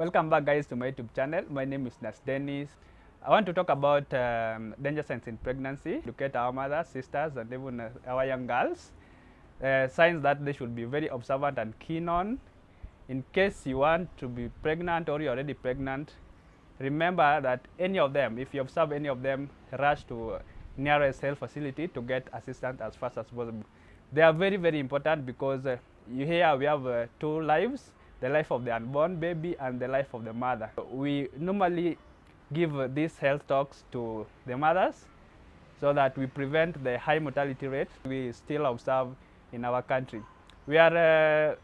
Welcome back guys to my YouTube channel. My name is Nas Dennis. I want to talk about danger signs in pregnancy, educate our mothers, sisters and even our young girls. Signs that they should be very observant and keen on. In case you want to be pregnant or you're already pregnant, remember that any of them, if you observe any of them, rush to nearest health facility to get assistance as fast as possible. They are very, very important because here we have two lives, the life of the unborn baby and the life of the mother. We normally give these health talks to the mothers so that we prevent the high mortality rate we still observe in our country. We are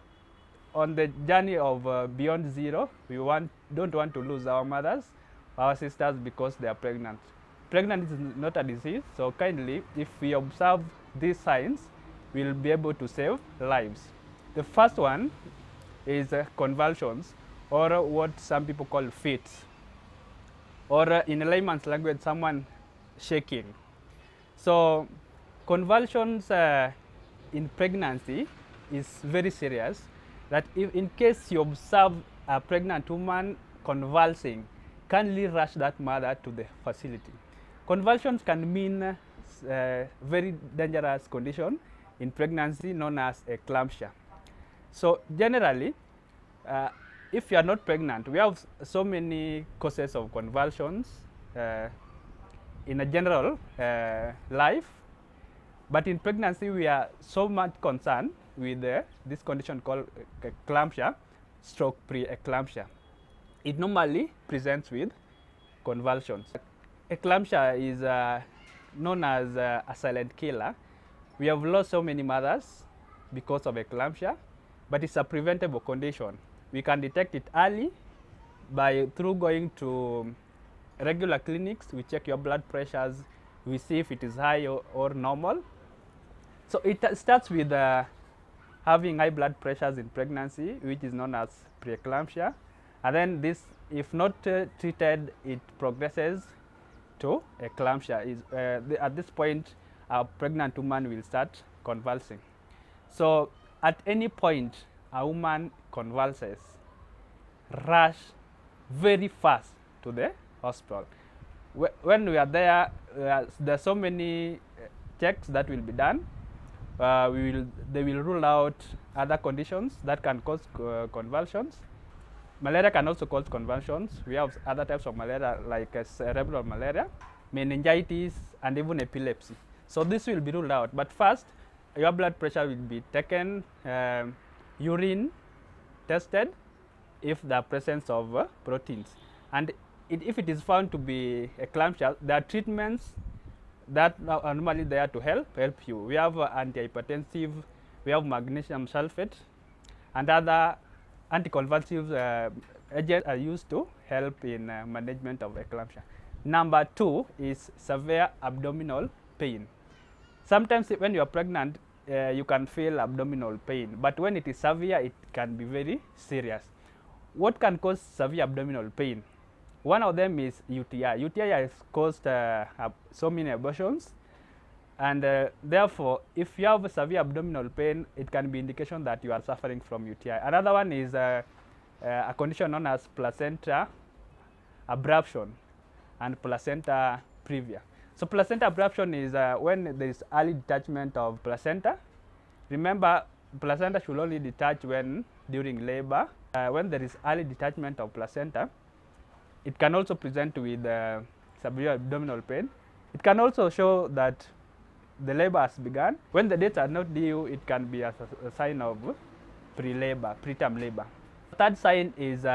on the journey of beyond zero. We don't want to lose our mothers, our sisters, because they are pregnant. Pregnancy is not a disease, so kindly, if we observe these signs, we'll be able to save lives. The first one is convulsions, or what some people call fits, or in layman's language, someone shaking. So convulsions in pregnancy is very serious, that if in case you observe a pregnant woman convulsing, kindly rush that mother to the facility. Convulsions can mean very dangerous condition in pregnancy known as eclampsia. So generally, if you are not pregnant, we have so many causes of convulsions in a general life, but in pregnancy we are so much concerned with this condition called eclampsia, stroke preeclampsia. It normally presents with convulsions. Eclampsia is known as a silent killer. We have lost so many mothers because of eclampsia, but it's a preventable condition. We can detect it early through going to regular clinics. We check your blood pressures, we see if it is high or normal. So it starts with having high blood pressures in pregnancy, which is known as preeclampsia, and then this, if not treated, it progresses to eclampsia. At this point, a pregnant woman will start convulsing. So at any point a woman convulses, rush very fast to the hospital. When we are there, there are so many checks that will be done. They will rule out other conditions that can cause convulsions. Malaria can also cause convulsions. We have other types of malaria like cerebral malaria, meningitis, and even epilepsy. So this will be ruled out. But first, your blood pressure will be taken, urine tested if the presence of proteins. And if it is found to be eclampsia, there are treatments that are normally there to help you. We have antihypertensive, we have magnesium sulfate, and other anticonvulsive agents are used to help in management of eclampsia. Number two is severe abdominal pain. Sometimes when you are pregnant, you can feel abdominal pain, but when it is severe, it can be very serious. What can cause severe abdominal pain? One of them is UTI. UTI has caused so many abortions, and therefore, if you have severe abdominal pain, it can be indication that you are suffering from UTI. Another one is a condition known as placenta abruption and placenta previa. So placenta abruption is when there is early detachment of placenta. Remember, placenta should only detach during labor. When there is early detachment of placenta, it can also present with severe abdominal pain. It can also show that the labor has begun. When the dates are not due, it can be a sign of pre-labor, preterm labor. The third sign is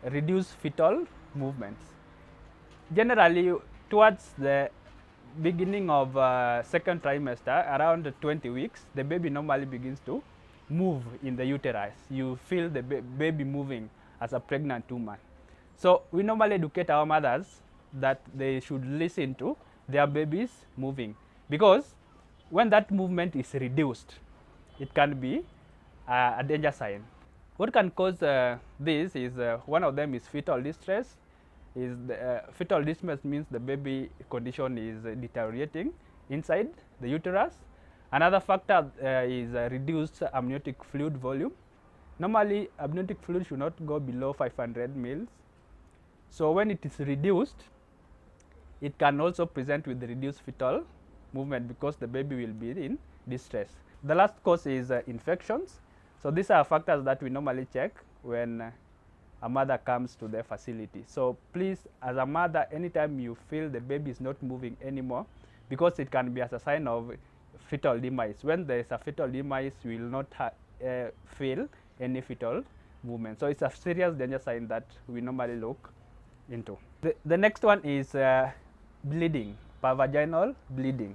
reduced fetal movements. Generally, towards the beginning of second trimester, around 20 weeks, the baby normally begins to move in the uterus. You feel the baby moving as a pregnant woman. So we normally educate our mothers that they should listen to their babies moving, because when that movement is reduced, it can be a danger sign. What can cause this is one of them is fetal distress. Fetal distress means the baby condition is deteriorating inside the uterus. Another factor is reduced amniotic fluid volume. Normally, amniotic fluid should not go below 500 mils. So when it is reduced, it can also present with reduced fetal movement because the baby will be in distress. The last cause is infections. So these are factors that we normally check when a mother comes to the facility. So please, as a mother, anytime you feel the baby is not moving anymore, because it can be as a sign of fetal demise. When there is a fetal demise, you will not feel any fetal movement. So it's a serious danger sign that we normally look into. The next one is bleeding, pervaginal bleeding.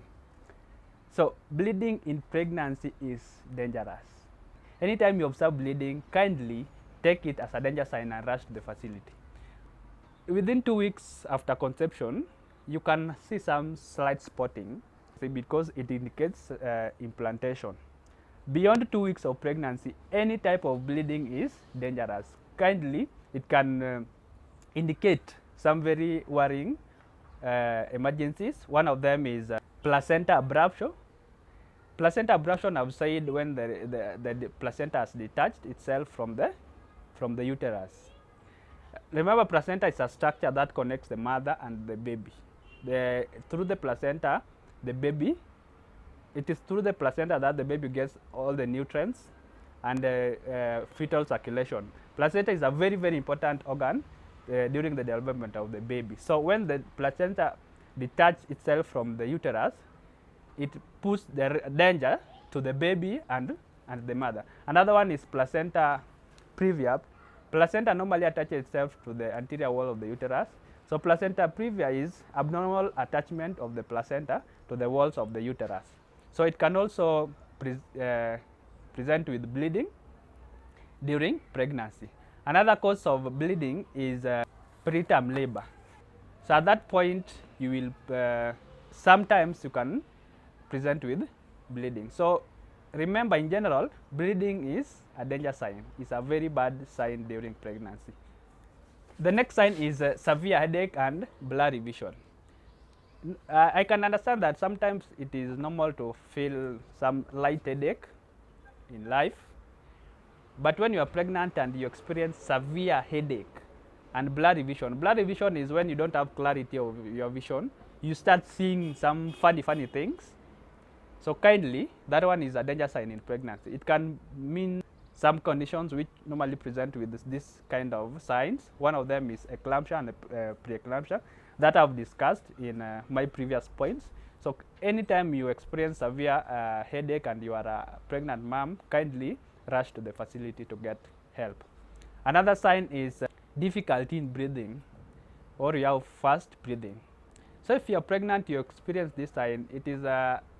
So bleeding in pregnancy is dangerous. Anytime you observe bleeding, kindly take it as a danger sign and rush to the facility. Within 2 weeks after conception, you can see some slight spotting because it indicates implantation. Beyond 2 weeks of pregnancy, any type of bleeding is dangerous. Kindly, it can indicate some very worrying emergencies. One of them is placenta abruption. Placenta abruption, I've said, when the placenta has detached itself from the uterus. Remember, placenta is a structure that connects the mother and the baby. Through the placenta, it is through the placenta that the baby gets all the nutrients and fetal circulation. Placenta is a very, very important organ during the development of the baby. So when the placenta detaches itself from the uterus, it puts the danger to the baby and the mother. Another one is placenta previa. Placenta normally attaches itself to the anterior wall of the uterus. So placenta previa is abnormal attachment of the placenta to the walls of the uterus. So it can also present with bleeding during pregnancy. Another cause of bleeding is preterm labor. So at that point, you will sometimes you can present with bleeding. So remember, in general, bleeding is a danger sign. It's a very bad sign during pregnancy. The next sign is severe headache and blurry vision. I can understand that sometimes it is normal to feel some light headache in life, but when you are pregnant and you experience severe headache and blurry vision is when you don't have clarity of your vision. You start seeing some funny things. So kindly, that one is a danger sign in pregnancy. It can mean some conditions which normally present with this kind of signs. One of them is eclampsia and preeclampsia that I've discussed in my previous points. So anytime you experience severe headache and you are a pregnant mom, kindly rush to the facility to get help. Another sign is difficulty in breathing, or you have fast breathing. So if you are pregnant, you experience this sign, it is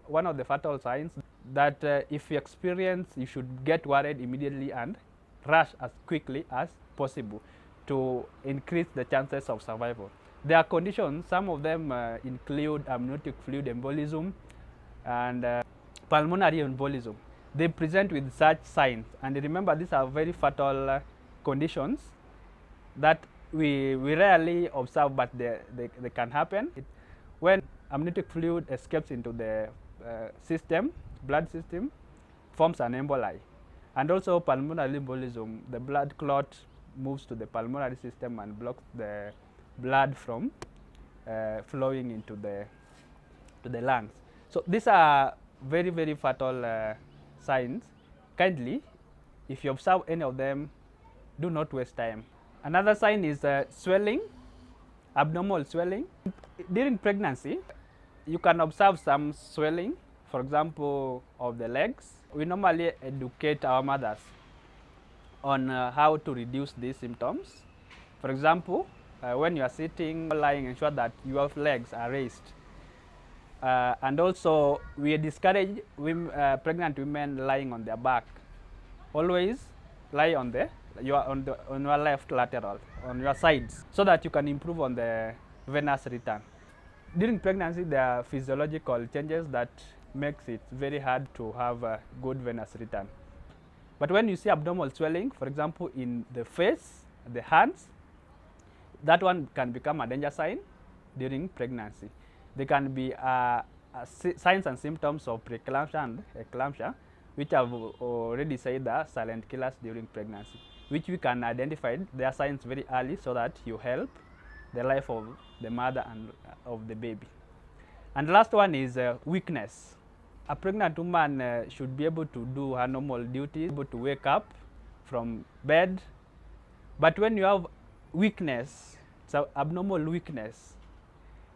one of the fatal signs that if you experience, you should get worried immediately and rush as quickly as possible to increase the chances of survival. There are conditions, some of them include amniotic fluid embolism and pulmonary embolism. They present with such signs, and remember, these are very fatal conditions that we rarely observe, but they can happen. When amniotic fluid escapes into the blood system, forms an emboli. And also pulmonary embolism, the blood clot moves to the pulmonary system and blocks the blood from flowing into the lungs. So these are very, very fatal signs. Kindly, if you observe any of them, do not waste time. Another sign is swelling, abnormal swelling. During pregnancy, you can observe some swelling, for example, of the legs. We normally educate our mothers on how to reduce these symptoms. For example, when you are sitting or lying, ensure that your legs are raised. And also, we discourage pregnant women lying on their back. Always lie on your left lateral, on your sides, so that you can improve on the venous return. During pregnancy, there are physiological changes that makes it very hard to have a good venous return. But when you see abdominal swelling, for example, in the face, the hands, that one can become a danger sign during pregnancy. There can be signs and symptoms of preeclampsia and eclampsia, which I've already said are silent killers during pregnancy, which we can identify their signs very early so that you help the life of the mother and of the baby. And the last one is weakness. A pregnant woman should be able to do her normal duties, able to wake up from bed. But when you have weakness, it's an abnormal weakness,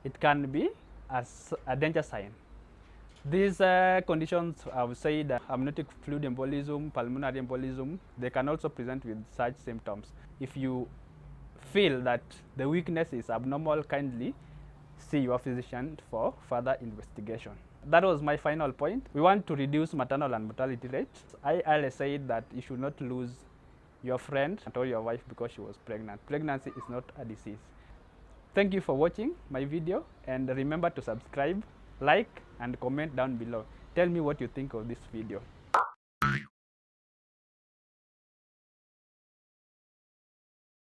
it can be a danger sign. These conditions, I would say, that amniotic fluid embolism, pulmonary embolism, they can also present with such symptoms. If you feel that the weakness is abnormal, kindly see your physician for further investigation. That was my final point. We want to reduce maternal and mortality rates. I always say that you should not lose your friend or your wife because she was pregnant. Pregnancy is not a disease. Thank you for watching my video, and remember to subscribe, like, and comment down below. Tell me what you think of this video.